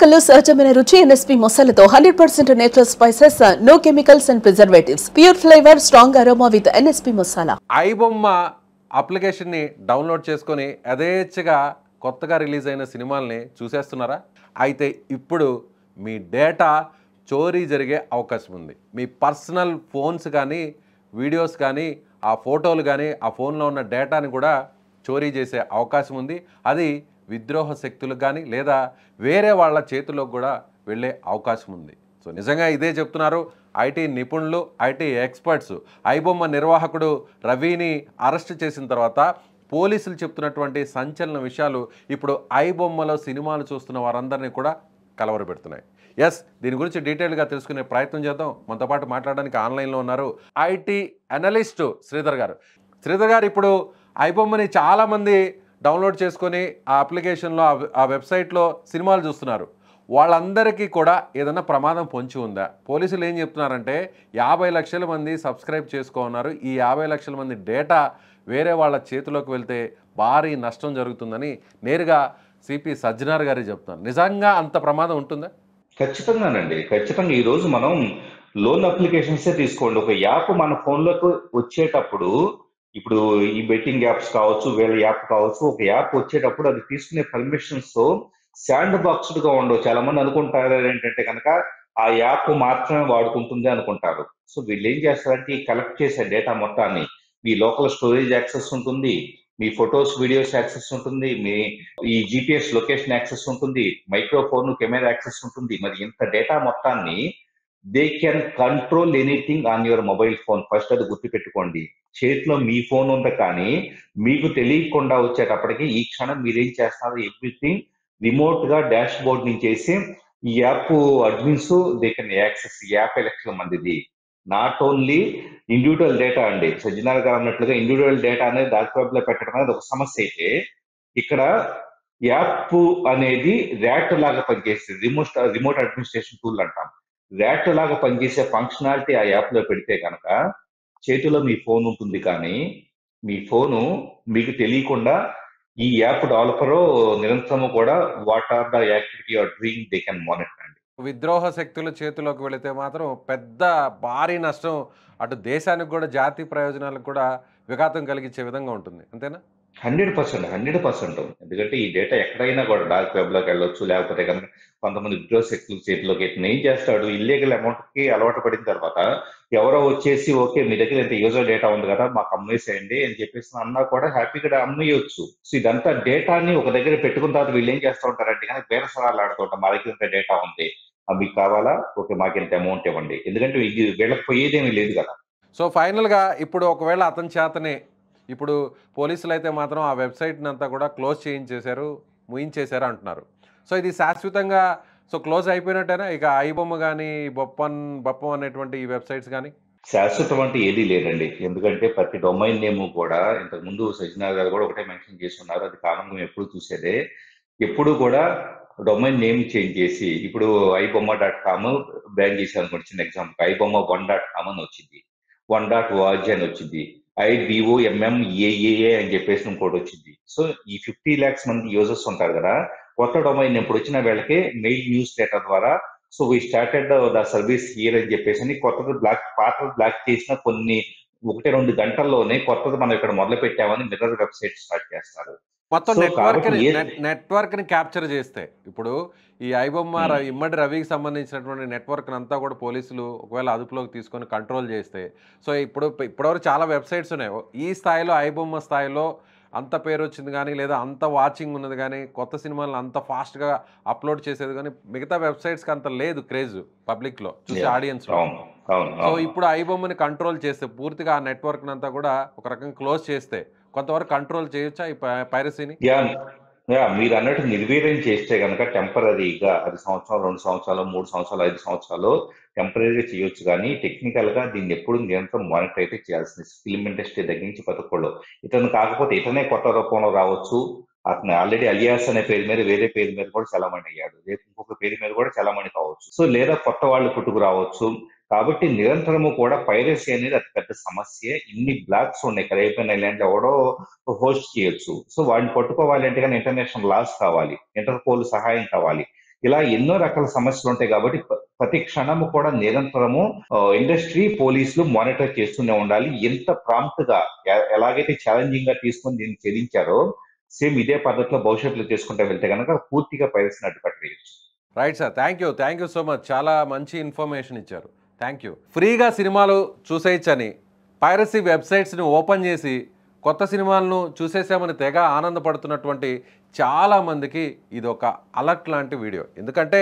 ఎన్నికల్లో సహజమైన రుచి ఎన్ఎస్పీ మసాలాతో 100% natural spices, no chemicals and preservatives, pure flavour, strong aroma with NSP masala. IBomma అప్లికేషన్ని డౌన్లోడ్ చేసుకొని యథేచ్ఛగా కొత్తగా రిలీజ్ అయిన సినిమాల్ని చూసేస్తున్నారా? అయితే ఇప్పుడు మీ డేటా చోరీ జరిగే అవకాశం ఉంది. మీ పర్సనల్ ఫోన్స్ కానీ, వీడియోస్ కానీ, ఆ ఫోటోలు కానీ, ఆ ఫోన్లో ఉన్న డేటాని కూడా చోరీ చేసే అవకాశం ఉంది. అది విద్రోహ శక్తులకు కానీ లేదా వేరే వాళ్ళ చేతుల్లోకి కూడా వెళ్ళే అవకాశం ఉంది. సో నిజంగా ఇదే చెప్తున్నారు ఐటీ నిపుణులు, ఐటీ ఎక్స్పర్ట్స్. ఐబొమ్మ నిర్వాహకుడు రవిని అరెస్ట్ చేసిన తర్వాత పోలీసులు చెప్తున్నటువంటి సంచలన విషయాలు ఇప్పుడు ఐబొమ్మలో సినిమాలు చూస్తున్న వారందరినీ కూడా కలవరపెడుతున్నాయి. ఎస్, దీని గురించి డీటెయిల్గా తెలుసుకునే ప్రయత్నం చేద్దాం. మనతో పాటు మాట్లాడడానికి ఆన్లైన్లో ఉన్నారు ఐటీ అనలిస్టు శ్రీధర్ గారు. శ్రీధర్ గారు, ఇప్పుడు ఐబొమ్మని చాలామంది డౌన్లోడ్ చేసుకొని ఆ అప్లికేషన్లో, ఆ వెబ్సైట్లో సినిమాలు చూస్తున్నారు. వాళ్ళందరికీ కూడా ఏదైనా ప్రమాదం పొంచి ఉందా? పోలీసులు ఏం చెప్తున్నారంటే 50 లక్షల మంది సబ్స్క్రైబ్ చేసుకోన్నారు. ఈ 50 లక్షల మంది డేటా వేరే వాళ్ళ చేతిలోకి వెళ్తే భారీ నష్టం జరుగుతుందని నేరుగా సిపి సజ్జనార్ గారే చెప్తున్నారు. నిజంగా అంత ప్రమాదం ఉంటుందా? ఖచ్చితంగానండి, ఖచ్చితంగా. ఈరోజు మనం లోన్ అప్లికేషన్సే తీసుకోండి. ఒక యాప్ మన ఫోన్లోకి వచ్చేటప్పుడు, ఇప్పుడు ఈ బెట్టింగ్ యాప్స్ కావచ్చు, వేరే యాప్ కావచ్చు, ఒక యాప్ వచ్చేటప్పుడు అది తీసుకునే పర్మిషన్స్ శాండ్ బాక్స్డ్ గా ఉండవు. చాలా మంది అనుకుంటారు ఏంటంటే కనుక ఆ యాప్ మాత్రమే వాడుకుంటుంది అనుకుంటారు. సో వీళ్ళు ఏం చేస్తారంటే ఈ కలెక్ట్ చేసే డేటా మొత్తాన్ని, మీ లోకల్ స్టోరేజ్ యాక్సెస్ ఉంటుంది, మీ ఫొటోస్ వీడియోస్ యాక్సెస్ ఉంటుంది, మీ ఈ జిపిఎస్ లొకేషన్ యాక్సెస్ ఉంటుంది, మైక్రోఫోన్ కెమెరా యాక్సెస్ ఉంటుంది. మరి ఇంత డేటా మొత్తాన్ని they can control anything on your mobile phone. First అది గుర్తుపెట్టుకోండి. చేతిలో మీ ఫోన్ ఉంది, కానీ మీకు తెలియకుండా వచ్చేటప్పటికి ఈ క్షణం మీరేం చేస్తారు, ఎవ్రీథింగ్ రిమోట్ గా డాష్ బోర్డ్ నుంచి వేసి ఈ app admins they can access. 50 లక్షల మందిది నాట్ ఓన్లీ ఇండివిజువల్ డేటా అండి. సజ్జనార్ గారు అన్నట్లుగా ఇండివిజువల్ డేటా అనేది డార్క్ వెబ్ లో పెట్టడం అనేది ఒక సమస్య అయితే, ఇక్కడ యాప్ అనేది ర్యాట్ లాగా పనిచేస్తుంది. రిమోట్ అడ్మినిస్ట్రేషన్ టూల్ అంటాం. ర్యాట్ లాగా పనిచేసే ఫంక్షనాలిటీ ఆ యాప్ లో పెడితే కనుక చేతిలో మీ ఫోన్ ఉంటుంది, కానీ మీ ఫోను మీకు తెలియకుండా ఈ యాప్ డెవలపరు నిరంతరము కూడా what are the activity are doing they can monitor అండి. విద్రోహ శక్తుల చేతిలోకి వెళితే మాత్రం పెద్ద భారీ నష్టం, అటు దేశానికి కూడా జాతీయ ప్రయోజనాలకు కూడా విఘాతం కలిగించే విధంగా ఉంటుంది. అంతేనా? 100%. ఎందుకంటే ఈ డేటా ఎక్కడైనా కూడా డార్క్ వెబ్ లోకి వెళ్ళొచ్చు, లేకపోతే కనుక కొంతమంది విద్రోహ శక్తుల చేతిలోకి ఏం చేస్తాడు, ఇల్లీగల్ అమౌంట్ కి అలవాటు పడిన తర్వాత ఎవరో వచ్చేసి ఓకే మీ దగ్గర ఇంత యూజర్ డేటా ఉంది కదా మాకు అమ్మేసేయండి అని చెప్పేసి అన్నా కూడా హ్యాపీగా అమ్మేయొచ్చు. సో ఇదంతా డేటాని ఒక దగ్గర పెట్టుకున్న తర్వాత వీళ్ళు ఏం చేస్తూ ఉంటారంటే కనుక బేరసరాలు ఆడుతుంటాం. మా దగ్గర ఇంత డేటా ఉంది, మీకు కావాలా, ఓకే మాకు ఇంత అమౌంట్ ఇవ్వండి. ఎందుకంటే వీళ్ళకి పోయేదేమీ లేదు కదా. సో ఫైనల్గా ఇప్పుడు ఒకవేళ అతని చేతనే, ఇప్పుడు పోలీసులు అయితే మాత్రం ఆ వెబ్సైట్ని అంతా కూడా క్లోజ్ చేయించేశారు, ముయించేశారు అంటున్నారు. సో ఇది శాశ్వతంగా క్లోజ్ అయిపోయినట్టేనా? ఇక ఐబొమ్మ కానీ, బప్పం అనేటువంటి ఈ వెబ్సైట్స్ కానీ శాశ్వతం అంటే ఏదీ లేదండి. ఎందుకంటే ప్రతి డొమైన్ నేమ్ కూడా ఇంతకు ముందు సజ్జనార్ గారు కూడా ఒకటే మెన్షన్ చేస్తున్నారు. అది కాలంలో ఎప్పుడు చూసేదే. ఎప్పుడు కూడా డొమైన్ నేమ్ చేంజ్ చేసి, ఇప్పుడు ibomma.com బ్యాన్ చేశారు అనుకోండి, చిన్న ఎగ్జాంపుల్ ibomma1.com అని వచ్చింది, 1.org అని వచ్చింది, IBOMMAAA అని చెప్పేసి ఇంకోటి వచ్చింది. సో ఈ 50 lakhs మంది యూజర్స్ ఉంటారు కదా, కొత్త డొమైన్ ఎప్పుడు వచ్చినా వీళ్ళకి మెయిల్ న్యూస్ లెటర్ ద్వారా so we started the service here అని చెప్పేసి కొత్తది పాతది బ్లాక్ చేసిన కొన్ని 1-2 గంటల్లోనే కొత్తది మనం ఇక్కడ మొదలు పెట్టామని మిర్రర్ వెబ్సైట్ స్టార్ట్ చేస్తారు. మొత్తం నెట్వర్క్ని క్యాప్చర్ చేస్తే, ఇప్పుడు ఈ ఐబొమ్మ ఇమ్మడి రవికి సంబంధించినటువంటి నెట్వర్క్ అంతా కూడా పోలీసులు ఒకవేళ అదుపులోకి తీసుకొని కంట్రోల్ చేస్తే, సో ఇప్పటివరకు చాలా వెబ్సైట్స్ ఉన్నాయి. ఈ స్థాయిలో ఐబొమ్మ స్థాయిలో అంత పేరు వచ్చింది కానీ, లేదా అంత వాచింగ్ ఉన్నది కానీ, కొత్త సినిమాలను అంత ఫాస్ట్గా అప్లోడ్ చేసేది కానీ మిగతా వెబ్సైట్స్కి అంత లేదు క్రేజ్ పబ్లిక్లో చూసే ఆడియన్స్. సో ఇప్పుడు ఐబొమ్మని కంట్రోల్ చేస్తే, పూర్తిగా ఆ నెట్వర్క్ అంతా కూడా ఒక రకంగా క్లోజ్ చేస్తే కొంతవరకు కంట్రోల్ చేయొచ్చా ఈ పైరసీని? మీరు అన్నట్టు నిర్వీర్యం చేస్తే కనుక టెంపరీగా అది సంవత్సరం, 2 సంవత్సరాలు, 3 సంవత్సరాలు, 5 సంవత్సరాలు టెంపరీగా చేయొచ్చు. కానీ టెక్నికల్ గా దీన్ని ఎప్పుడు నిరంతరం మానిటర్ అయితే చేయాల్సింది. ఫిల్మ్ ఇండస్ట్రీ దగ్గర నుంచి పదకొళ్ళు ఇతను కాకపోతే ఇతనే కొత్త రూపంలో రావచ్చు. అతను ఆల్రెడీ అలియాస్ అనే పేరు మీద వేరే పేరు మీద కూడా చలామణి అయ్యాడు, రేపు ఇంకొక పేరు మీద కూడా చలామణి కావచ్చు. సో లేదా కొత్త వాళ్ళు పుట్టుకు రావచ్చు. కాబట్టి నిరంతరము కూడా పైరసీ అనేది అతి పెద్ద సమస్య. ఇన్ని బ్లాక్స్ ఉన్నాయి, కరేబియన్ ఐలాండ్ ఎవడో హోస్ట్ చేయొచ్చు. సో వాడిని పట్టుకోవాలి అంటే కానీ ఇంటర్నేషనల్ లాస్ కావాలి, ఇంటర్పోల్ సహాయం కావాలి. ఇలా ఎన్నో రకాల సమస్యలు ఉంటాయి కాబట్టి ప్రతి క్షణము కూడా నిరంతరము ఇండస్ట్రీ పోలీసులు మానిటర్ చేస్తూనే ఉండాలి. ఎంత ప్రాంప్ట్ గా ఎలాగైతే ఛాలెంజింగ్ గా తీసుకొని దీన్ని ఛేదించారో సేమ్ ఇదే పద్ధతిలో భవిష్యత్తులో చేసుకుంటూ వెళ్తే కనుక పూర్తిగా పైరసీని అడ్డుకట్టేయచ్చు. Right sir, thank you so much. చాలా మంచి ఇన్ఫర్మేషన్ ఇచ్చారు. Thank you. ఫ్రీగా సినిమాలు చూసేయచ్చని పైరసీ వెబ్సైట్స్ని ఓపెన్ చేసి కొత్త సినిమాలను చూసేసామని తెగ ఆనందపడుతున్నటువంటి చాలామందికి ఇది ఒక అలర్ట్ లాంటి వీడియో. ఎందుకంటే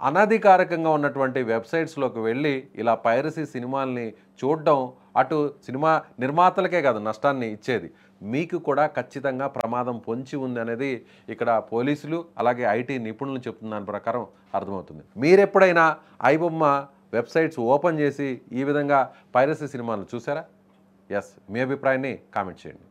అనధికారికంగా ఉన్నటువంటి వెబ్సైట్స్లోకి వెళ్ళి ఇలా పైరసీ సినిమాల్ని చూడడం అటు సినిమా నిర్మాతలకే కాదు నష్టాన్ని ఇచ్చేది, మీకు కూడా ఖచ్చితంగా ప్రమాదం పొంచి ఉంది అనేది ఇక్కడ పోలీసులు అలాగే ఐటీ నిపుణులు చెప్తున్న దాని ప్రకారం అర్థమవుతుంది. మీరెప్పుడైనా ఐబొమ్మ వెబ్సైట్స్ ఓపెన్ చేసి ఈ విధంగా పైరసీ సినిమాలను చూసారా? ఎస్, మీ అభిప్రాయాన్ని కామెంట్ చేయండి.